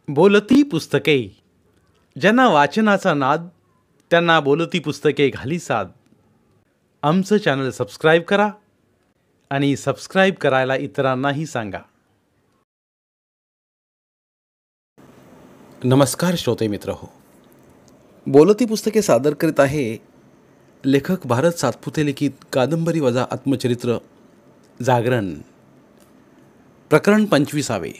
बोलती पुस्तके. ज्यांना वाचनाचा नाद त्यांना बोलती पुस्तके घाली साद. आमचं चॅनल सबस्क्राईब करा आणि सबस्क्राईब करायला इतरांनाही सांगा. नमस्कार श्रोते मित्र हो. बोलती पुस्तके सादर करीत आहे लेखक भारत सातपुते लिखित कादंबरी वजा आत्मचरित्र जागरण प्रकरण 25.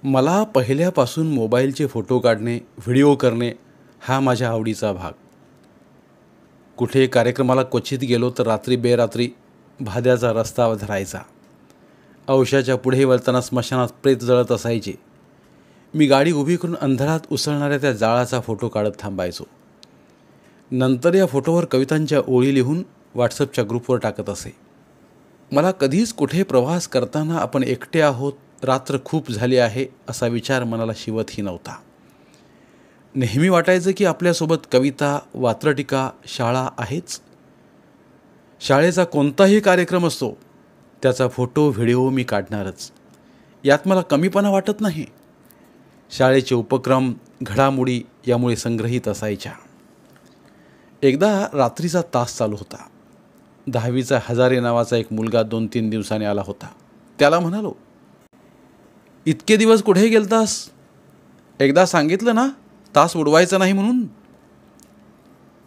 मला पहिल्यापासून मोबाईलचे फोटो काढणे, व्हिडिओ करणे हा माझ्या आवडीचा भाग. कुठे कार्यक्रमाला क्वचित गेलो तर रात्री बेरात्री भाद्याचा रस्ता धरायचा. औषधाच्या पुढे वळताना स्मशानात प्रेत जळत असायचे. मी गाडी उभी करून अंधारात उसळणाऱ्या त्या जाळाचा फोटो काढत थांबायचो. नंतर या फोटोवर कवितांच्या ओळी लिहून व्हॉट्सअपच्या ग्रुपवर टाकत असे. मला कधीच कुठे प्रवास करताना आपण एकटे आहोत, रात्र खूप झाली आहे असा विचार मनाला शिवतही नव्हता. नेहमी वाटायचं की आपल्यासोबत कविता, वात्रटिका, शाळा आहेच. शाळेचा कोणताही कार्यक्रम असतो त्याचा फोटो, व्हिडिओ मी काढणारच. यात मला कमीपणा वाटत नाही. शाळेचे उपक्रम, घडामोडी यामुळे संग्रहित असायच्या. एकदा रात्रीचा तास चालू होता. 10वीचा हजारे नावाचा एक मुलगा 2-3 दिवसांनी आला होता. त्याला म्हणालो, इतके दिवस कुठे गेलतास? एकदा सांगितलं ना तास उडवायचा नाही म्हणून.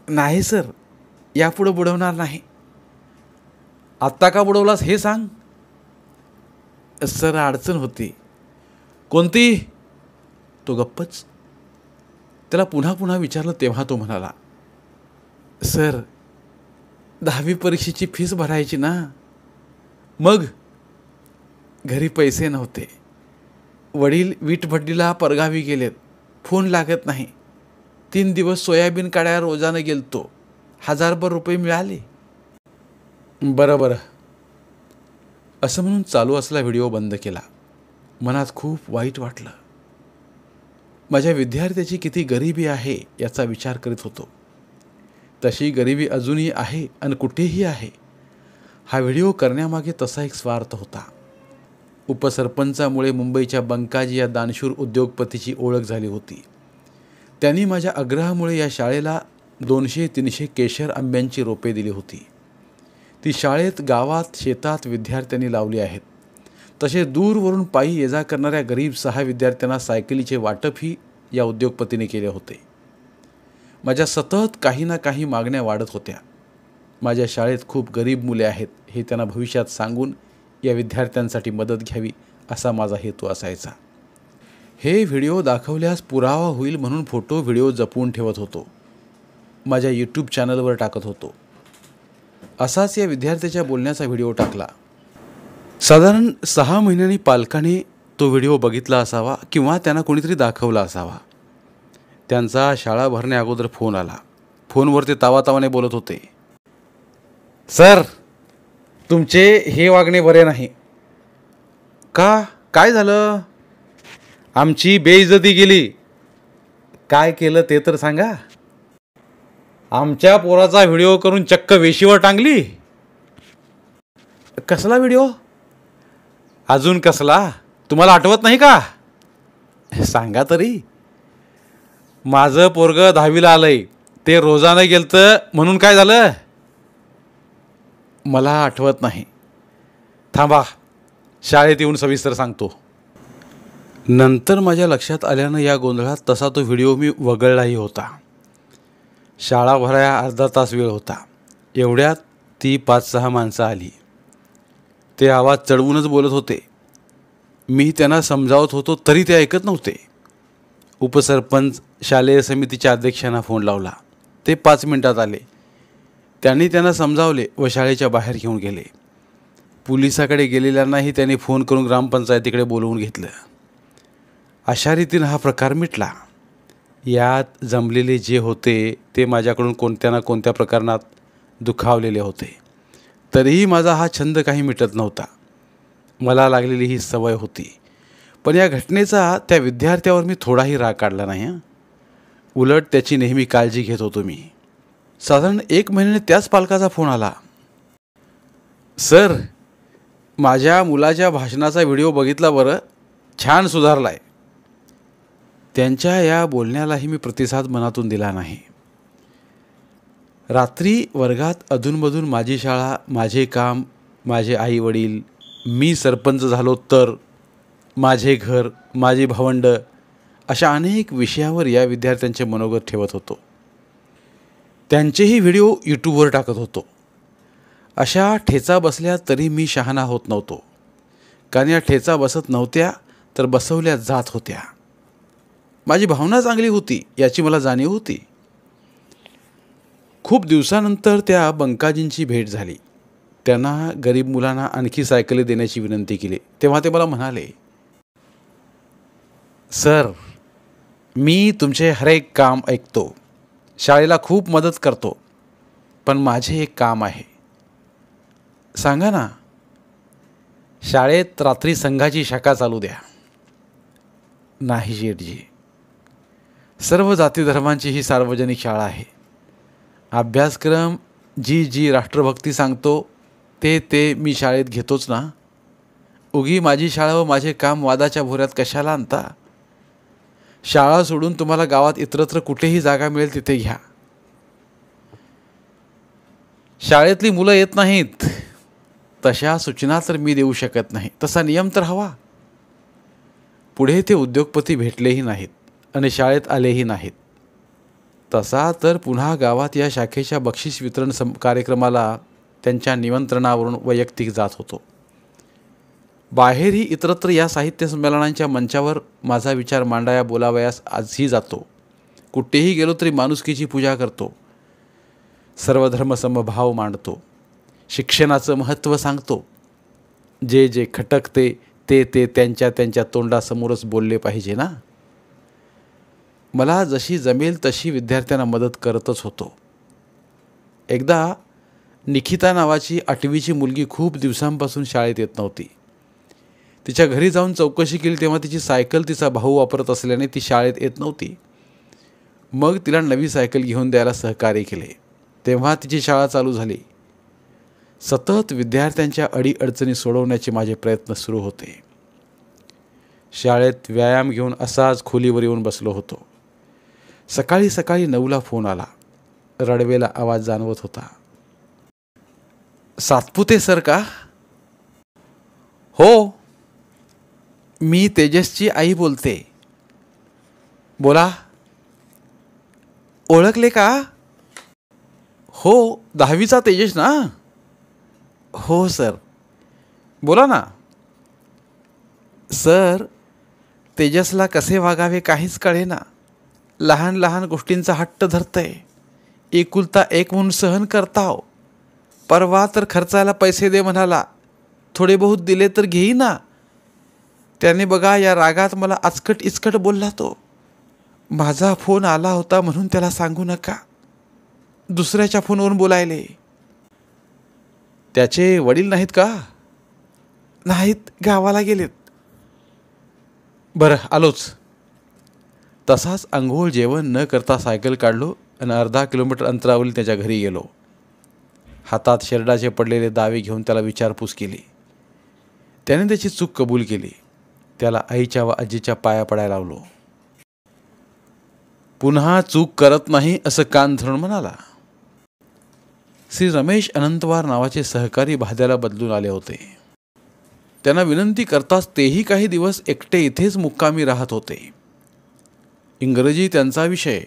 नाही सर, यापुढं बुडवणार नाही. आत्ता का बुडवलास हे सांग. सर, अडचण होती. कोणती? तो गप्पच. त्याला पुन्हा पुन्हा विचारलं तेव्हा तो म्हणाला, सर 10वी परीक्षेची फीस भरायची ना. मग? घरी पैसे नव्हते. वडील वीटभट्टीला परगावी गेलेत. फोन लागत नाही. 3 दिवस सोयाबीन काढायला रोजानं गेलतो. 1000 रुपये मिळाले. बरं असं म्हणून चालू असलेला व्हिडिओ बंद केला. मनात खूप वाईट वाटलं. माझ्या विद्यार्थ्याची किती गरिबी आहे याचा विचार करीत होतो. तशी गरिबी अजूनही आहे आणि कुठेही आहे. हा व्हिडिओ करण्यामागे तसा एक स्वार्थ होता. उपसरपंचामुळे मुंबईच्या बंकाजी या दानशूर उद्योगपतीची ओळख झाली होती. त्यांनी माझ्या आग्रहामुळे या शाळेला 200-300 केशर आंब्यांची रोपे दिली होती. ती शाळेत, गावात, शेतात विद्यार्थ्यांनी लावली आहेत. तसे दूरवरून पायी ये जा करणाऱ्या गरीब 6 विद्यार्थ्यांना सायकलीचे वाटपही या उद्योगपतीने केले होते. माझ्या सतत काही ना काही मागण्या वाढत होत्या. माझ्या शाळेत खूप गरीब मुले आहेत हे त्यांना भविष्यात सांगून या विद्यार्थ्यांसाठी मदत घ्यावी असा माझा हेतू असायचा. हे व्हिडिओ दाखवल्यास पुरावा होईल म्हणून फोटो, व्हिडिओ जपून ठेवत होतो. माझ्या यूट्यूब चॅनलवर टाकत होतो. असाच या विद्यार्थ्याच्या बोलण्याचा व्हिडिओ टाकला. साधारण 6 महिन्यांनी पालकाने तो व्हिडिओ बघितला असावा किंवा त्यांना कोणीतरी दाखवला असावा. त्यांचा शाळा भरण्या अगोदर फोन आला. फोनवर ते तावातावाने बोलत होते, सर तुमचे हे वागणे बरे नाही. का? काय झालं? आमची बेइज्जती गेली. काय केलं ते तर सांगा. आमच्या पोराचा व्हिडिओ करून चक्क वेशीवर टांगली. कसला व्हिडिओ? अजून कसला? तुम्हाला आठवत नाही का? सांगा तरी. माझं पोरगं 10वीला आलंय. ते रोजानं गेलतं म्हणून काय झालं? मला आठवत नाही. थांबा, शाळेत येऊन सविस्तर सांगतो. नंतर माझ्या लक्षात आल्यानं या गोंधळात तसा तो व्हिडिओ मी वगळलाही होता. शाळा भराया अर्धा तास वेळ होता. एवढ्यात ती 5-6 माणसं आली. ते आवाज चढवूनच बोलत होते. मी त्यांना समजावत होतो तरी ते ऐकत नव्हते. उपसरपंच, शालेय समितीच्या अध्यक्षांना फोन लावला. ते 5 मिनिटात आले. त्यांनी त्यांना समजावले व शाळेच्या बाहेर घेऊन गेले. पोलिसाकडे गेलेल्यांनाही त्यांनी फोन करून ग्रामपंचायतीकडे बोलवून घेतलं. अशा रीतीनं हा प्रकार मिटला. यात जमलेले जे होते ते माझ्याकडून कोणत्या ना कोणत्या प्रकरणात दुखावलेले होते. तरीही माझा हा छंद काही मिटत नव्हता. मला लागलेली ही सवय होती. पण या घटनेचा त्या विद्यार्थ्यावर मी थोडाही राग काढला नाही. उलट त्याची नेहमी काळजी घेत होतो मी. साधारण 1 महिन्याने त्याच पालकाचा फोन आला. सर, माझ्या मुलाच्या भाषणाचा व्हिडिओ बघितला बरं. छान सुधारलाय. त्यांच्या या बोलण्यालाही मी प्रतिसाद मनातून दिला नाही. रात्री वर्गात अधूनमधून माझी शाळा, माझे काम, माझे आई वडील, मी सरपंच झालो तर, माझे घर, माझी भावंड अशा अनेक विषयावर या विद्यार्थ्यांचे मनोगत ठेवत होतो. त्यांचेही व्हिडिओ यूट्यूबवर टाकत होतो. अशा ठेचा बसल्या तरी मी शहाणा होत नव्हतो, कारण या ठेचा बसत नव्हत्या तर बसवल्या जात होत्या. माझी भावना चांगली होती याची मला जाणीव होती. खूप दिवसानंतर त्या बंकाजींची भेट झाली. त्यांना गरीब मुलांना आणखी सायकली देण्याची विनंती केली. तेव्हा ते मला म्हणाले, सर, मी तुमचे हर एक काम ऐकतो, शाळेला खूप मदत करतो, पण माझे एक काम आहे. सांगा ना. शाळेत रात्री संघाची शाखा चालू द्या. नाही शेठजी, सर्व जाती धर्मांची ही सार्वजनिक शाळा आहे. अभ्यासक्रम जी राष्ट्रभक्ती सांगतो ते मी शाळेत घेतोच ना. उगी माझी शाळा व माझे काम वादाच्या भोऱ्यात कशाला आणता. शाळा सोडून तुम्हाला गावात इतरत्र कुठेही जागा मिळेल तिथे घ्या. शाळेतली मुलं येत नाहीत, तशा सूचना तर मी देऊ शकत नाही, तसा नियम तर हवा. पुढे ते उद्योगपती भेटलेही नाहीत आणि शाळेत आलेही नाहीत. तसा तर पुन्हा गावात या शाखेच्या बक्षीस वितरण कार्यक्रमाला त्यांच्या निमंत्रणावरून वैयक्तिक जात होतो. बाहेरही इतरत्र या साहित्य संमेलनांच्या मंचावर माझा विचार मांडाया बोलावयास आजही जातो. कुठेही गेलो तरी माणुसकीची पूजा करतो, सर्व धर्मसमभाव मांडतो, शिक्षणाचं महत्त्व सांगतो. जे खटकते ते त्यांच्या तोंडासमोरच बोलले पाहिजे ना. मला जशी जमेल तशी विद्यार्थ्यांना मदत करतच होतो. एकदा निकिता नावाची 8वीची मुलगी खूप दिवसांपासून शाळेत येत नव्हती. तिच्या घरी जाऊन चौकशी केली तेव्हा तिची सायकल तिचा भाऊ वापरत असल्याने ती शाळेत येत नव्हती. मग तिला नवी सायकल घेऊन द्यायला सहकार्य केले. तेव्हा तिची शाळा चालू झाली. सतत विद्यार्थ्यांच्या अडीअडचणी सोडवण्याचे माझे प्रयत्न सुरू होते. शाळेत व्यायाम घेऊन असाच खोलीवर येऊन बसलो होतो. सकाळी 9ला फोन आला. रडवेला आवाज जाणवत होता. सातपुते सर का? हो, मी तेजसची आई बोलते. बोला. ओळखले का? हो, 10वीचा तेजस ना? हो सर. बोला ना. सर, तेजसला कसे वागावे काहीच कळेना. लहान लहान गोष्टींचा हट्ट धरतय. एकुलता एक म्हणून सहन करताव. परवा तर खर्चाला पैसे दे म्हणाला. थोडे बहुत दिले तर घेईना. त्याने बघा या रागात मला आचकट इचकट बोलला तो. माझा फोन आला होता म्हणून त्याला सांगू नका. दुसऱ्याच्या फोनवरून बोलायले. त्याचे वडील नाहीत का? नाहीत, गावाला गेलेत. बरं, आलोच. तसाच अंघोळ जेवण न करता सायकल काढलो आणि अर्धा किलोमीटर अंतरावरील त्याच्या घरी गेलो. हातात शेरडाचे पडलेले दावे घेऊन त्याला विचारपूस केली. त्याने त्याची चूक कबूल केली. त्याला आईच्या व आजीच्या पाया पडायला लावलो. पुन्हा चूक करत नाही असं कान धरून म्हणाला. श्री रमेश अनंतवार नावाचे सहकारी भाद्याला बदलून आले होते. त्यांना विनंती करताच तेही काही दिवस एकटे इथेच मुक्कामी राहत होते. इंग्रजी त्यांचा विषय.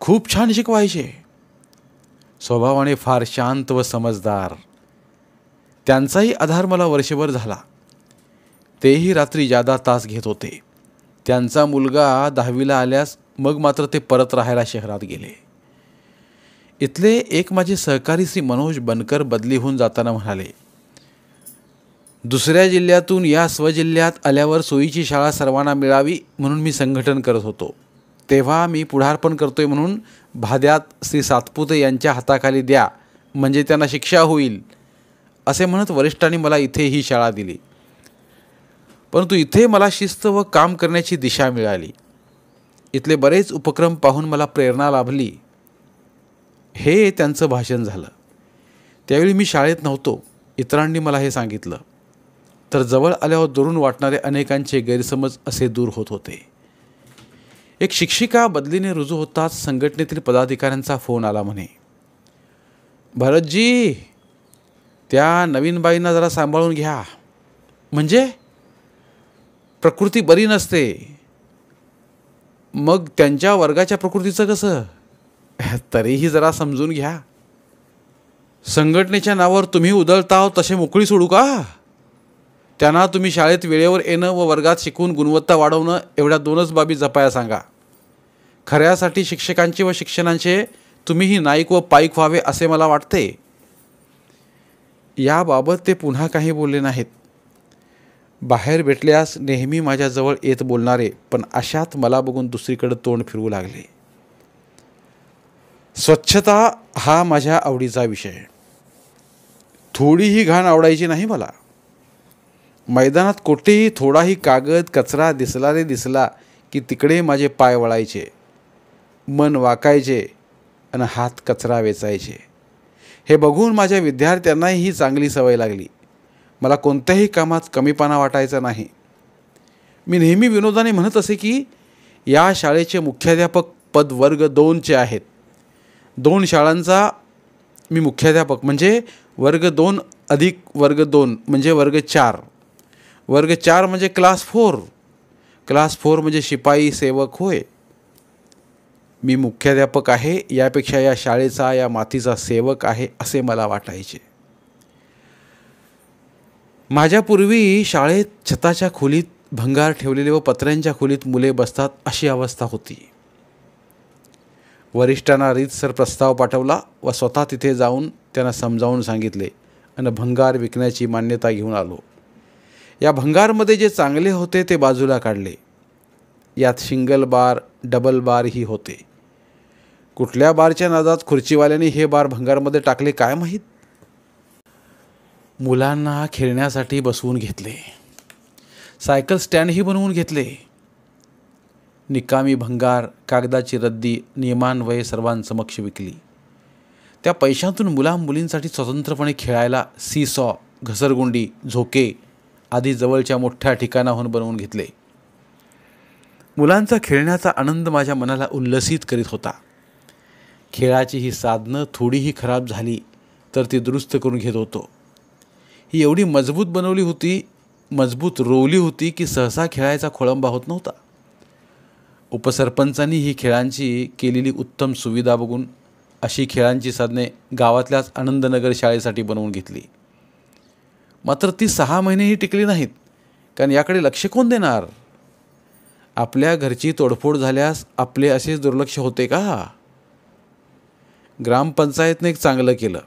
खूप छान शिकवायचे. स्वभावाने फार शांत व समजदार. त्यांचाही आधार मला वर्षभर झाला. तेही रात्री जादा तास घेत होते. त्यांचा मुलगा 10वीला आल्यास मग मात्र ते परत राहायला शहरात गेले. इथले एक माझे सहकारी श्री मनोज बनकर बदली होऊन जाताना म्हणाले, दुसऱ्या जिल्ह्यातून या स्वजिल्ह्यात आल्यावर सोयीची शाळा सर्वांना मिळावी म्हणून मी संघटन करत होतो. तेव्हा मी पुढारपण करतोय म्हणून भाद्यात श्री सातपुते यांच्या हाताखाली द्या म्हणजे त्यांना शिक्षा होईल असे म्हणत वरिष्ठांनी मला इथे ही शाळा दिली. परंतु इथे मला शिस्त व काम करण्याची दिशा मिळाली. इथले बरेच उपक्रम पाहून मला प्रेरणा लाभली. हे त्यांचं भाषण झालं. त्यावेळी मी शाळेत नव्हतो. इतरांनी मला हे सांगितलं. तर जवळ आल्यावर दुरून वाटणारे अनेकांचे गैरसमज असे दूर होत होते. एक शिक्षिका बदलीने रुजू होताच संघटनेतील पदाधिकाऱ्यांचा फोन आला. म्हणे, भरतजी, त्या नवीन बाईंना जरा सांभाळून घ्या. म्हणजे प्रकृती बरी नसते. मग त्यांच्या वर्गाच्या प्रकृतीचं कसं? तरीही जरा समजून घ्या. संघटनेच्या नावावर तुम्ही उधळताव तसे मोकळी सोडू का? त्यांना तुम्ही शाळेत वेळेवर येणं व वर्गात शिकवून गुणवत्ता वाढवणं एवढ्या 2च बाबी जपाया सांगा. खऱ्यासाठी शिक्षकांचे व शिक्षणांचे तुम्हीही नाईक व पाईक व्हावे असे मला वाटते. याबाबत ते पुन्हा काही बोलले नाहीत. बाहेर भेटल्यास नेहमी माझ्याजवळ येत बोलणारे पण अशात मला बघून दुसरीकडे तोंड फिरवू लागले. स्वच्छता हा माझ्या आवडीचा विषय. थोडीही घाण आवडायची नाही मला. मैदानात कोठेही थोडाही कागद कचरा दिसला की तिकडे माझे पाय वळायचे, मन वाकायचे आणि हात कचरा वेचायचे. हे बघून माझ्या विद्यार्थ्यांनाही ही चांगली सवय लागली. मला कोणत्याही कामात कमीपणा वाटायचा नाही. मी नेहमी विनोदाने म्हणत असे की या शाळेचे मुख्याध्यापक पद वर्ग 2चे आहेत. 2 शाळांचा मी मुख्याध्यापक म्हणजे वर्ग 2 अधिक वर्ग 2 म्हणजे वर्ग 4. वर्ग 4 म्हणजे क्लास 4. क्लास 4 म्हणजे शिपाई सेवक होय. मी मुख्याध्यापक आहे यापेक्षा या शाळेचा या मातीचा सेवक आहे असे मला वाटायचे. माझ्यापूर्वी शाळेत छताच्या खोलीत भंगार ठेवलेले व पत्र्यांच्या खोलीत मुले बसतात अशी अवस्था होती. वरिष्ठांना रीतसर प्रस्ताव पाठवला व स्वतः तिथे जाऊन त्यांना समजावून सांगितले आणि भंगार विकण्याची मान्यता घेऊन आलो. या भंगारमध्ये जे चांगले होते ते बाजूला काढले. यात सिंगल बार डबल बारही होते. कुठल्या बारच्या नादात खुर्चीवाल्यांनी हे बार भंगारमध्ये टाकले काय माहीत. मुलांना खेळण्यासाठी बसवून घेतले. सायकल स्टँडही बनवून घेतले. निकामी भंगार कागदाची रद्दी नियमान्वये सर्वांसमक्ष विकली. त्या पैशातून मुलांमुलींसाठी स्वतंत्रपणे खेळायला सीसॉ, घसरगुंडी, झोके आदी जवळच्या मोठ्या ठिकाणाहून बनवून घेतले. मुलांचा खेळण्याचा आनंद माझ्या मनाला उल्लसित करीत होता. खेळाची ही साधनं थोडीही खराब झाली तर ती दुरुस्त करून घेत होतो. ही एवढी मजबूत बनवली होती, मजबूत रोवली होती की सहसा खेळायचा खोळंबा होत नव्हता. उपसरपंचांनी ही खेळांची केलेली उत्तम सुविधा बघून अशी खेळांची साधने गावातल्याच आनंदनगर शाळेसाठी बनवून घेतली. मात्र ती 6 महिनेही टिकली नाहीत, कारण याकडे लक्ष कोण देणार? आपल्या घरची तोडफोड झाल्यास आपले असेच दुर्लक्ष होते का? ग्रामपंचायतने एक चांगलं केलं.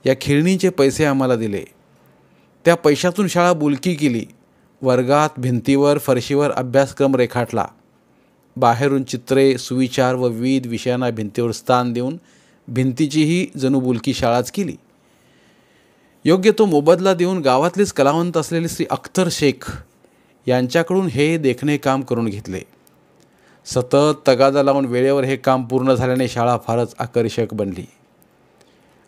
या खेळणीचे पैसे आम्हाला दिले. त्या पैशातून शाळा बोलकी केली. वर्गात भिंतीवर फरशीवर अभ्यासक्रम रेखाटला. बाहेरून चित्रे सुविचार व विविध विषयांना भिंतीवर स्थान देऊन भिंतीचीही जणू बोलकी शाळाच केली. योग्य तो मोबदला देऊन गावातलेच कलावंत असलेले श्री अख्तर शेख यांच्याकडून हे देखणे काम करून घेतले. सतत तगादा लावून वेळेवर हे काम पूर्ण झाल्याने शाळा फारच आकर्षक बनली.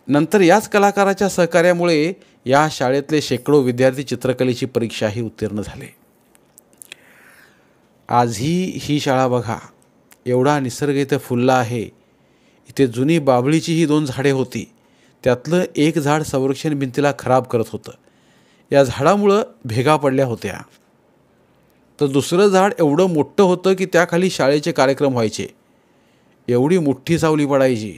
नंतर याच कलाकाराच्या सहकार्यामुळे या शाळेतले शेकडो विद्यार्थी चित्रकलेची परीक्षाही उत्तीर्ण झाले. आजही ही शाळा बघा, एवढा निसर्ग इथे फुलला आहे. इथे जुनी बाभळीची ही 2 झाडे होती. त्यातलं एक झाड संरक्षण भिंतीला खराब करत होतं. या झाडामुळं भेगा पडल्या होत्या. तर दुसरं झाड एवढं मोठं होतं की त्याखाली शाळेचे कार्यक्रम व्हायचे. एवढी मोठी सावली पडायची.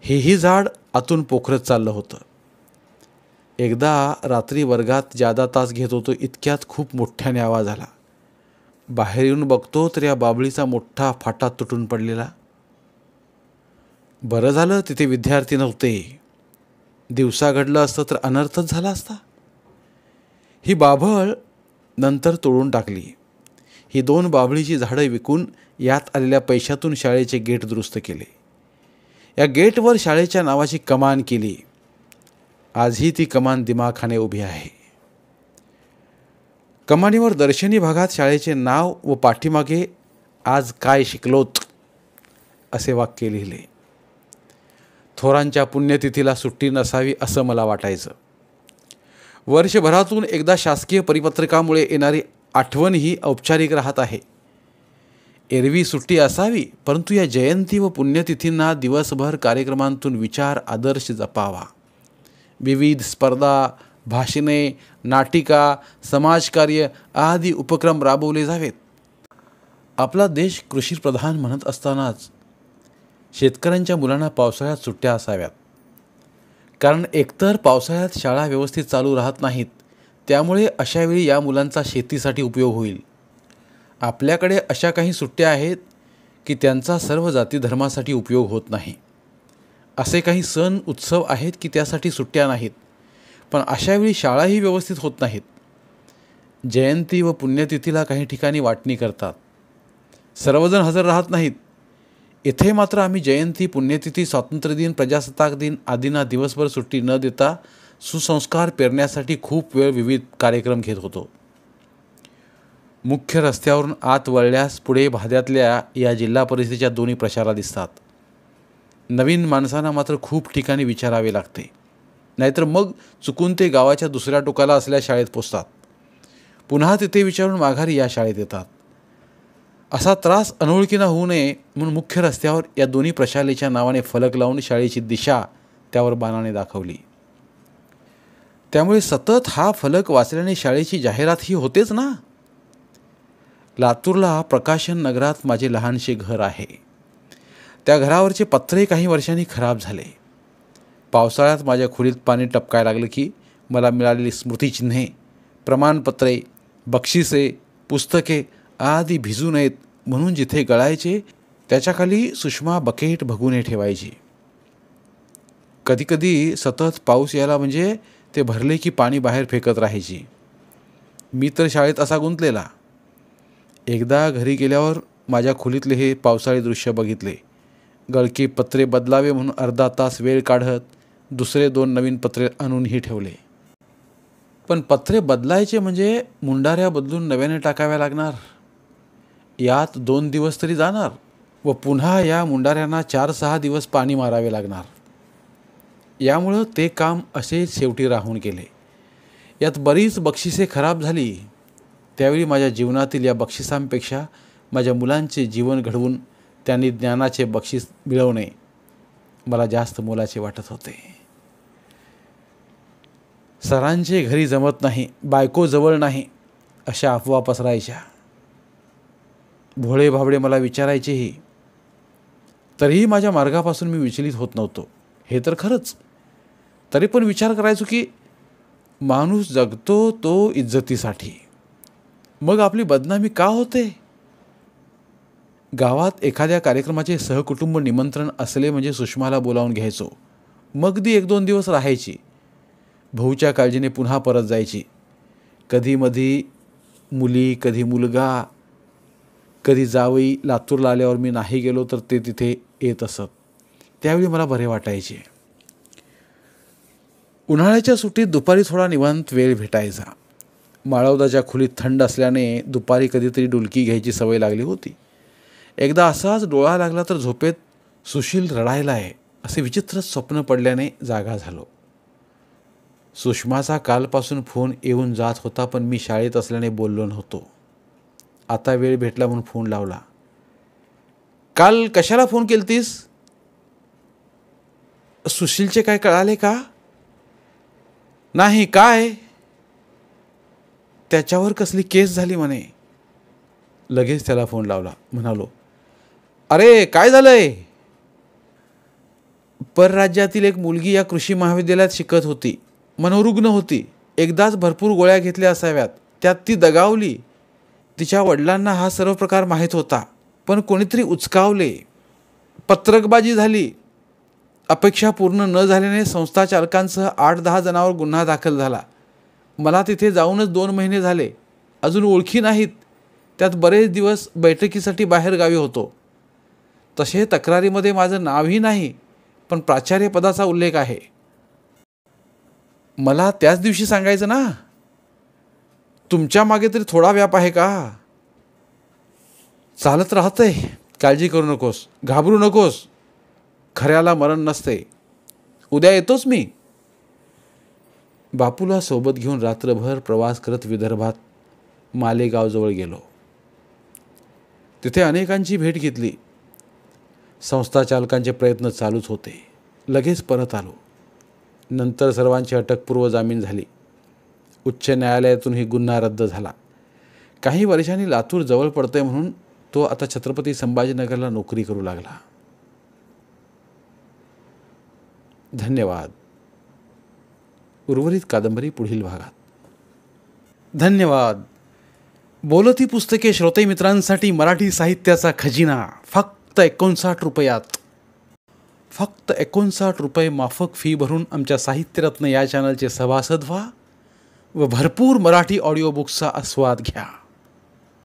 हेही झाड आतून पोखरत चाललं होतं. एकदा रात्री वर्गात जादा तास घेत होतो इतक्यात खूप मोठ्याने आवाज आला. बाहेर येऊन बघतो तर या बाभळीचा मोठा फाटा तुटून पडलेला. बरं झालं तिथे विद्यार्थी नव्हते. दिवसा घडलं असतं तर अनर्थच झाला असता. ही बाभळ नंतर तोडून टाकली. ही 2 बाभळीची झाडं विकून यात आलेल्या पैशातून शाळेचे गेट दुरुस्त केले. या गेटवर शाळेच्या नावाची कमान केली. आजही ती कमान दिमाखाने उभी आहे. कमानीवर दर्शनी भागात शाळेचे नाव व पाठीमागे आज काय शिकलोत असे वाक्य लिहिले. थोरांच्या पुण्यतिथीला सुट्टी नसावी असं मला वाटायचं. वर्षभरातून एकदा शासकीय परिपत्रकामुळे येणारी आठवण ही औपचारिक राहत आहे. एरवी सुट्टी असावी, परंतु या जयंती व पुण्यतिथींना दिवसभर कार्यक्रमांतून विचार आदर्श जपावा. विविध स्पर्धा, भाषणे, नाटिका, समाजकार्य आदी उपक्रम राबवले जावेत. आपला देश कृषीप्रधान म्हणत असतानाच शेतकऱ्यांच्या मुलांना पावसाळ्यात सुट्ट्या असाव्यात. कारण एकतर पावसाळ्यात शाळा व्यवस्थित चालू राहत नाहीत, त्यामुळे अशावेळी या मुलांचा शेतीसाठी उपयोग होईल. आपल्याकडे अशा काही सुट्ट्या आहेत की त्यांचा सर्व जाती धर्मासाठी उपयोग होत नाही. असे काही सण उत्सव आहेत की त्यासाठी सुट्ट्या नाहीत, पण अशावेळी शाळाही व्यवस्थित होत नाहीत. जयंती व पुण्यतिथीला काही ठिकाणी वाटणी करतात, सर्वजण हजर राहत नाहीत. येथे मात्र आम्ही जयंती, पुण्यतिथी, स्वातंत्र्यदिन, प्रजासत्ताक दिन आदींना दिवसभर सुट्टी न देता सुसंस्कार पेरण्यासाठी खूप वेळ विविध कार्यक्रम घेत होतो. मुख्य रस्त्यावरून आत वळल्यास पुढे भाद्यातल्या या जिल्हा परिषदेच्या दोन्ही प्रशाला दिसतात. नवीन माणसांना मात्र खूप ठिकाणी विचारावे लागते, नाहीतर मग चुकून ते गावाच्या दुसऱ्या टोकाला असलेल्या शाळेत पोचतात. पुन्हा तिथे विचारून माघारी या शाळेत येतात. असा त्रास अनोळखीना होऊ नये म्हणून मुख्य रस्त्यावर या दोन्ही प्रशालेच्या नावाने फलक लावून शाळेची दिशा त्यावर बाणाने दाखवली. त्यामुळे सतत हा फलक वाचल्याने शाळेची जाहिरातही होतेच ना. लातूरला प्रकाशन नगरात माझे लहानसे घर आहे. त्या घरावरचे पत्रे काही वर्षांनी खराब झाले. पावसाळ्यात माझ्या खोलीत पाणी टपकायला लागलं की मला मिळालेली स्मृतिचिन्हे, प्रमाणपत्रे, बक्षिसे, पुस्तके आदी भिजू नयेत म्हणून जिथे गळायचे त्याच्याखाली सुषमा बकेट भगुने ठेवायची. कधीकधी सतत पाऊस यायला म्हणजे ते भरले की पाणी बाहेर फेकत राहायची. मी तर शाळेत असा गुंतलेला. एकदा घरी गेल्यावर माझ्या खोलीतले हे पावसाळी दृश्य बघितले. गळके पत्रे बदलावे म्हणून अर्धा तास वेळ काढत दुसरे 2 नवीन पत्रे आणूनही ठेवले. पण पत्रे बदलायचे म्हणजे मुंडाऱ्या बदलून नव्याने टाकाव्या लागणार. यात 2 दिवस तरी जाणार व पुन्हा या मुंडाऱ्यांना 4-6 दिवस पाणी मारावे लागणार. यामुळं ते काम असे शेवटी राहून गेले. यात बरीच बक्षिसे खराब झाली. त्यावेळी माझ्या जीवनातील या बक्षिसांपेक्षा माझ्या मुलांचे जीवन घडवून त्यांनी ज्ञानाचे बक्षीस मिळवणे मला जास्त मोलाचे वाटत होते. सरांचे घरी जमत नाही, बायको जवळ नाही, अशा अफवा पसरायच्या. भोळे भाबडे मला विचारायचेही, तरीही माझ्या मार्गापासून मी विचलित होत नव्हतो. हे तर खरंच. तरी पण विचार करायचो की माणूस जगतो तो इज्जतीसाठी, मग आपली बदनामी का होते. गावात एखाद्या कार्यक्रमाचे सहकुटुंब निमंत्रण असले म्हणजे सुषमाला बोलावून घ्यायचो. मग ती 1-2 दिवस राहायची. भाऊच्या काळजीने पुन्हा परत जायची. कधीमधी मुली, कधी मुलगा, कधी जावई लातूरला आल्यावर मी नाही गेलो तर ते तिथे येत असत. त्यावेळी मला बरे वाटायचे. उन्हाळ्याच्या सुट्टीत दुपारी थोडा निवांत वेळ भेटायचा. माळवदाच्या खोलीत थंड असल्याने दुपारी कधीतरी डुलकी घ्यायची सवय लागली होती. एकदा असाच डोळा लागला तर झोपेत सुशील रडायला आहे असे विचित्र स्वप्न पडल्याने जागा झालो. सुषमाचा कालपासून फोन येऊन जात होता, पण मी शाळेत असल्याने बोललो नव्हतो. आता वेळ भेटला म्हणून फोन लावला. काल कशाला फोन केलतीस? सुशीलचे काय कळाले का? नाही. काय? त्याच्यावर कसली केस झाली म्हणे. लगेच त्याला फोन लावला. म्हणालो, अरे काय झालंय? परराज्यातील एक मुलगी या कृषी महाविद्यालयात शिकत होती. मनोरुग्ण होती. एकदाच भरपूर गोळ्या घेतल्या असाव्यात. त्यात ती दगावली. तिच्या वडिलांना हा सर्व प्रकार माहीत होता, पण कोणीतरी उचकावले. पत्रकबाजी झाली. अपेक्षा पूर्ण न झाल्याने संस्था चालकांसह 8-10 जणांवर गुन्हा दाखल झाला. मला तिथे जाऊनच 2 महिने झाले. अजून ओळखी नाहीत. त्यात बरेच दिवस बैठकीसाठी बाहेर गावी होतो. तसे तक्रारीमध्ये माझं नावही नाही, पण प्राचार्यपदाचा उल्लेख आहे. मला त्याच दिवशी सांगायचं ना. तुमच्या मागे तरी थोडा व्याप आहे का? चालत राहतंय. काळजी करू नकोस, घाबरू नकोस. खऱ्याला मरण नसते. उद्या येतोच मी. बापूला सोबत घेऊन रात्रभर प्रवास करत विदर्भात मालेगावजवळ गेलो. तिथे अनेकांची भेट घेतली. संस्था चालकांचे प्रयत्न चालूच होते. लगेच परत आलो. नंतर सर्वांची अटकपूर्व जामीन झाली. उच्च न्यायालयातूनही गुन्हा रद्द झाला. काही वर्षांनी लातूर जवळ पडतंय म्हणून तो आता छत्रपती संभाजीनगरला नोकरी करू लागला. धन्यवाद. उर्वरित कादंबरी पुढील भागात. धन्यवाद. बोलती पुस्तके श्रोते मित्रांसाठी मराठी साहित्याचा खजिना फक्त 59 रुपयात. फक्त 59 रुपये माफक फी भरून आमच्या साहित्यरत्न या चॅनलचे सभासद व्हा व भरपूर मराठी ऑडिओ बुक्सचा आस्वाद घ्या.